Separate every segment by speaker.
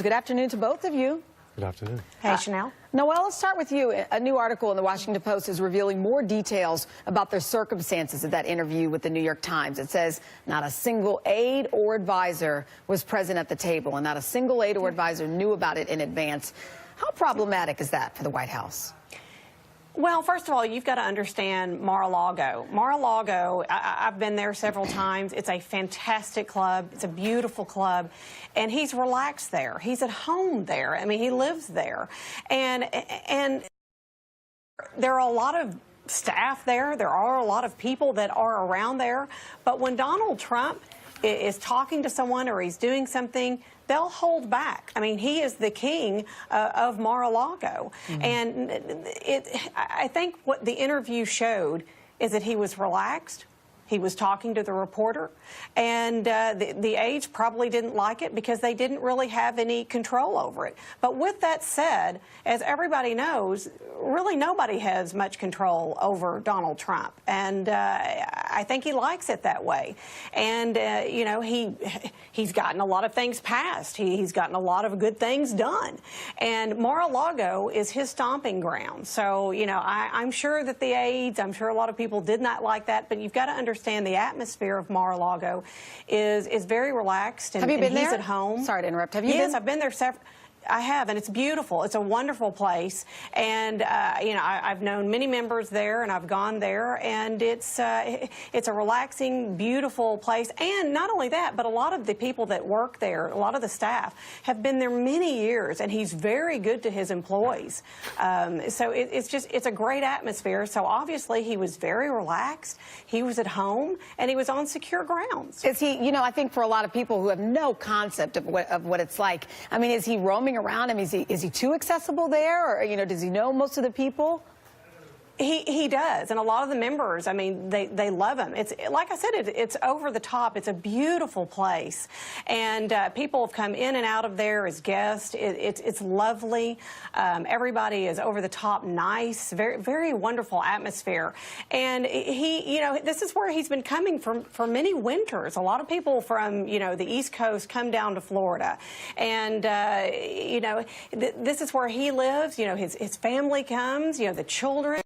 Speaker 1: Good afternoon to both of you.
Speaker 2: Good afternoon.
Speaker 3: Hey, Chanel.
Speaker 1: Noelle, let's start with you. A new article in the Washington Post is revealing more details about the circumstances of that interview with the New York Times. It says not a single aide or advisor was present at the table, and not a single aide or advisor knew about it in advance. How problematic is that for the White House?
Speaker 3: Well, first of all, you've got to understand Mar-A-Lago. Mar-A-Lago, I've been there several times. It's a fantastic club. It's a beautiful club. And he's relaxed there. He's at home there. I mean, he lives there. And there are a lot of staff there. There are a lot of people that are around there. But when Donald Trump is talking to someone or he's doing something, they'll hold back. I mean, he is the king of Mar-A-Lago. And I think what the interview showed is that he was relaxed. He was talking to the reporter, and the aides probably didn't like it because they didn't really have any control over it. But with that said, as everybody knows, really nobody has much control over Donald Trump, and I think he likes it that way. And you know, he's gotten a lot of things passed. He's gotten a lot of good things done, and Mar-A-Lago is his stomping ground. So you know, I'm sure that the aides, I'm sure a lot of people did not like that, but you've got to understand the atmosphere of Mar-A-Lago is very relaxed, and,
Speaker 1: have you been
Speaker 3: he's
Speaker 1: there?
Speaker 3: At home.
Speaker 1: Sorry to interrupt. Have you
Speaker 3: Yes,
Speaker 1: been?
Speaker 3: I've been there several. I have, and it's beautiful. It's a wonderful place, and you know, I've known many members there, and I've gone there, and it's a relaxing, beautiful place. And not only that, but a lot of the people that work there, a lot of the staff, have been there many years, and he's very good to his employees. So it's a great atmosphere. So obviously, he was very relaxed. He was at home, and he was on secure grounds.
Speaker 1: Is he? You know, I think for a lot of people who have no concept of what it's like. I mean, is he roaming around? I mean, is he too accessible there, or you know, does he know most of the people?
Speaker 3: He does, and a lot of the members, I mean, they love him. It's like I said, it's over the top. It's a beautiful place, and people have come in and out of there as guests. It's lovely. Everybody is over the top nice. Very wonderful atmosphere. And you know, this is where he's been coming for many winters. A lot of people from, you know, the East Coast come down to Florida, and you know, this is where he lives. You know, his family comes. You know, the children,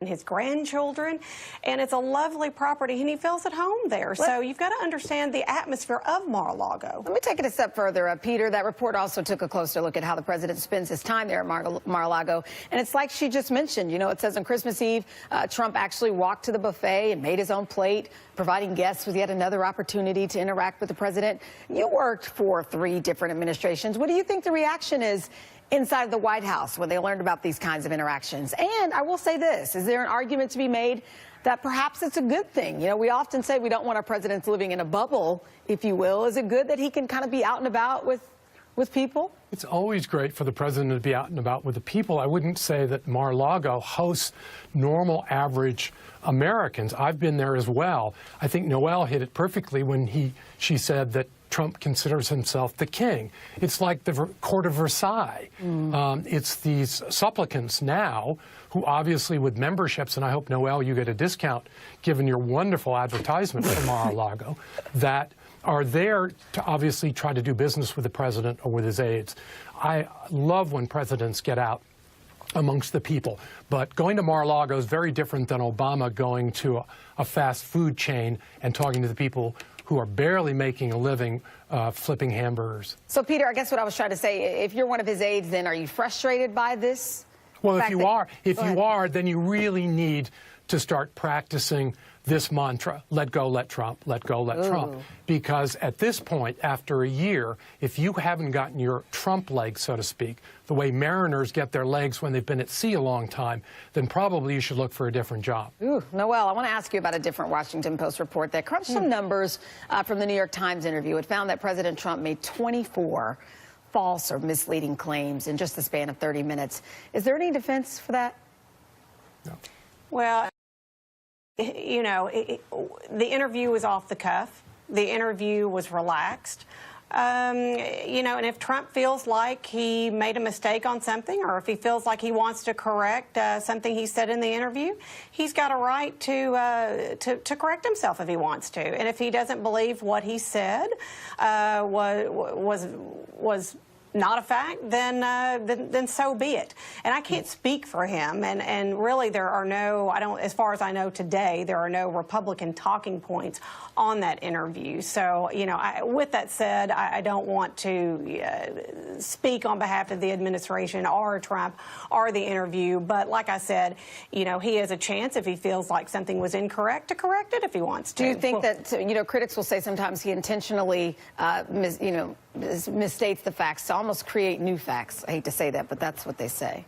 Speaker 3: his grandchildren, and it's a lovely property, and he feels at home there. So you've got to understand the atmosphere of Mar-A-Lago.
Speaker 1: Let me take it a step further, Peter. That report also took a closer look at how the president spends his time there at Mar-A-Lago, and it's like she just mentioned. You know, it says on Christmas Eve, Trump actually walked to the buffet and made his own plate, providing guests with yet another opportunity to interact with the president. You worked for 3 different administrations. What do you think the reaction is inside the White House when they learned about these kinds of interactions? And I will say this, is there an argument to be made that perhaps it's a good thing? You know, we often say we don't want our presidents living in a bubble, if you will. Is it good that he can kind of be out and about with people?
Speaker 2: It's always great for the president to be out and about with the people. I wouldn't say that Mar-A-Lago hosts normal, average Americans. I've been there as well. I think Noelle hit it perfectly when she said that Trump considers himself the king. It's like the court of Versailles. It's these supplicants now who obviously with memberships, and I hope, Noelle, you get a discount given your wonderful advertisement for Mar-A-Lago, that are there to obviously try to do business with the president or with his aides. I love when presidents get out amongst the people, but going to Mar-A-Lago is very different than Obama going to a fast food chain and talking to the people who are barely making a living flipping hamburgers.
Speaker 1: So, Peter, I guess what I was trying to say, if you're one of his aides, then are you frustrated by this?
Speaker 2: Well, if you are, then you really need to start practicing this mantra: let go, let Trump, let go, let Trump. Because at this point, after a year, if you haven't gotten your Trump legs, so to speak, the way mariners get their legs when they've been at sea a long time, then probably you should look for a different job.
Speaker 1: Ooh, Noelle, I want to ask you about a different Washington Post report that crunched some numbers from the New York Times interview. It found that President Trump made 24 false or misleading claims in just the span of 30 minutes. Is there any defense for that?
Speaker 2: No.
Speaker 3: Well, you know, the interview was off the cuff. The interview was relaxed. You know, and if Trump feels like he made a mistake on something, or if he feels like he wants to correct something he said in the interview, he's got a right to correct himself if he wants to. And if he doesn't believe what he said was not a fact, then so be it. And I can't speak for him. And really, there are no, as far as I know today, there are no Republican talking points on that interview. So, you know, with that said, I don't want to speak on behalf of the administration or Trump or the interview. But like I said, you know, he has a chance, if he feels like something was incorrect, to correct it if he wants to.
Speaker 1: Do you think that, you know, critics will say sometimes he intentionally, misstates the facts to almost create new facts? I hate to say that, but that's what they say.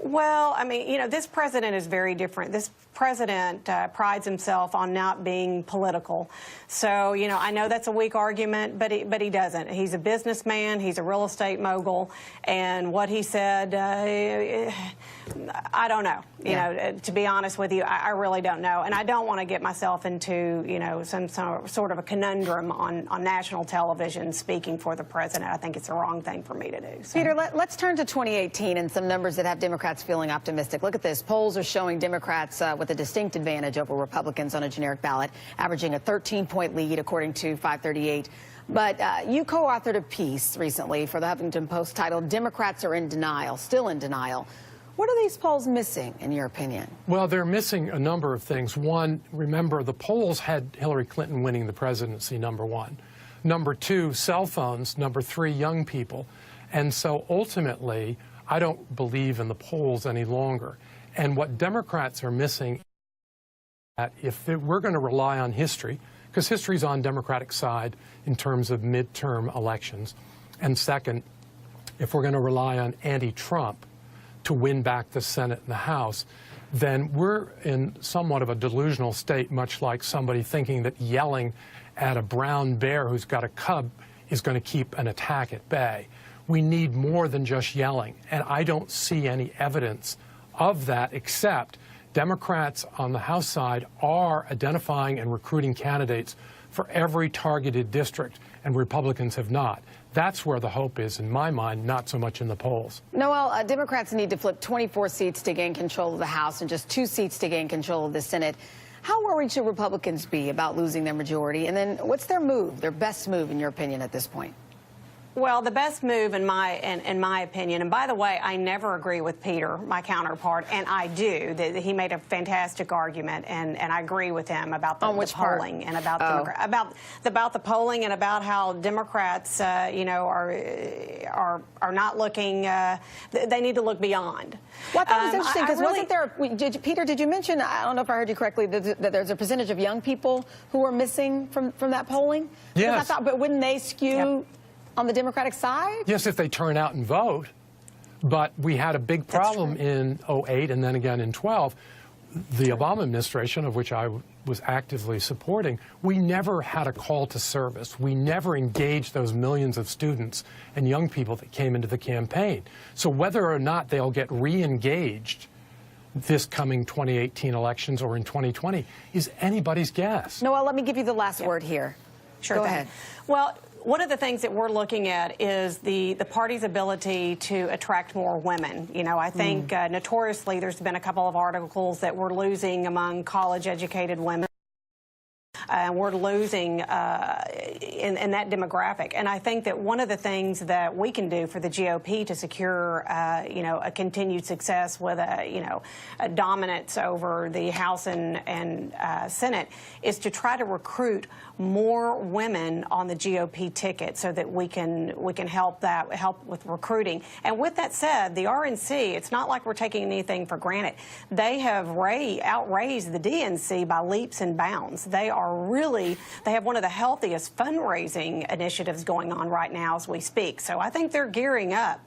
Speaker 3: Well, I mean, you know, this president is very different. This president prides himself on not being political. So, you know, I know that's a weak argument, but he doesn't. He's a businessman. He's a real estate mogul. And what he said, I don't know. You know, to be honest with you, I really don't know. And I don't want to get myself into, you know, some sort of a conundrum on national television speaking for the president. I think it's the wrong thing for me to do. So.
Speaker 1: Peter, let's turn to 2018 and some numbers that have Democrats feeling optimistic. Look at this. Polls are showing Democrats with a distinct advantage over Republicans on a generic ballot, averaging a 13-point lead, according to 538. But you co-authored a piece recently for the Huffington Post titled "Democrats Are in Denial, Still in Denial." What are these polls missing, in your opinion? Well,
Speaker 2: they're missing a number of things. One, remember, the polls had Hillary Clinton winning the presidency, number one. Number two, cell phones. Number three, young people. And so ultimately, I don't believe in the polls any longer. And what Democrats are missing is that if we're going to rely on history, because history's on Democratic side in terms of midterm elections, and second, if we're going to rely on anti-Trump to win back the Senate and the House, then we're in somewhat of a delusional state, much like somebody thinking that yelling at a brown bear who's got a cub is going to keep an attack at bay. We need more than just yelling, and I don't see any evidence of that, except Democrats on the House side are identifying and recruiting candidates for every targeted district, and Republicans have not. That's where the hope is, in my mind, not so much in the polls.
Speaker 1: Noel, Democrats need to flip 24 seats to gain control of the House and just 2 seats to gain control of the Senate. How worried should Republicans be about losing their majority? And then what's their move, their best move, in your opinion, at this point?
Speaker 3: Well, the best move, in my opinion, and by the way, I never agree with Peter, my counterpart, and I do. He made a fantastic argument, and I agree with him about the polling and about about the polling and about how Democrats, you know, are not looking. They need to look beyond.
Speaker 1: Well, that was interesting because wasn't there? Peter, did you mention? I don't know if I heard you correctly. That there's a percentage of young people who are missing from that polling.
Speaker 2: Yes.
Speaker 1: I thought, but wouldn't they skew? Yep. On the Democratic side?
Speaker 2: Yes, if they turn out and vote. But we had a big problem in 2008 and then again in 2012. The Obama administration, of which I was actively supporting, we never had a call to service. We never engaged those millions of students and young people that came into the campaign. So whether or not they'll get re-engaged this coming 2018 elections or in 2020 is anybody's guess.
Speaker 1: Noel, let me give you the last word here.
Speaker 3: Sure.
Speaker 1: Go ahead.
Speaker 3: Well, one of the things that we're looking at is the party's ability to attract more women. You know, I think notoriously there's been a couple of articles that we're losing among college-educated women. We're losing in that demographic. And I think that one of the things that we can do for the GOP to secure, you know, a continued success with a dominance over the House and Senate is to try to recruit more women on the GOP ticket so that we can help with recruiting. And with that said, the RNC, it's not like we're taking anything for granted. They have outraised the DNC by leaps and bounds. They have one of the healthiest fundraising initiatives going on right now as we speak. So I think they're gearing up,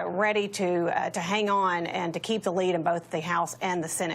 Speaker 3: ready to hang on and to keep the lead in both the House and the Senate.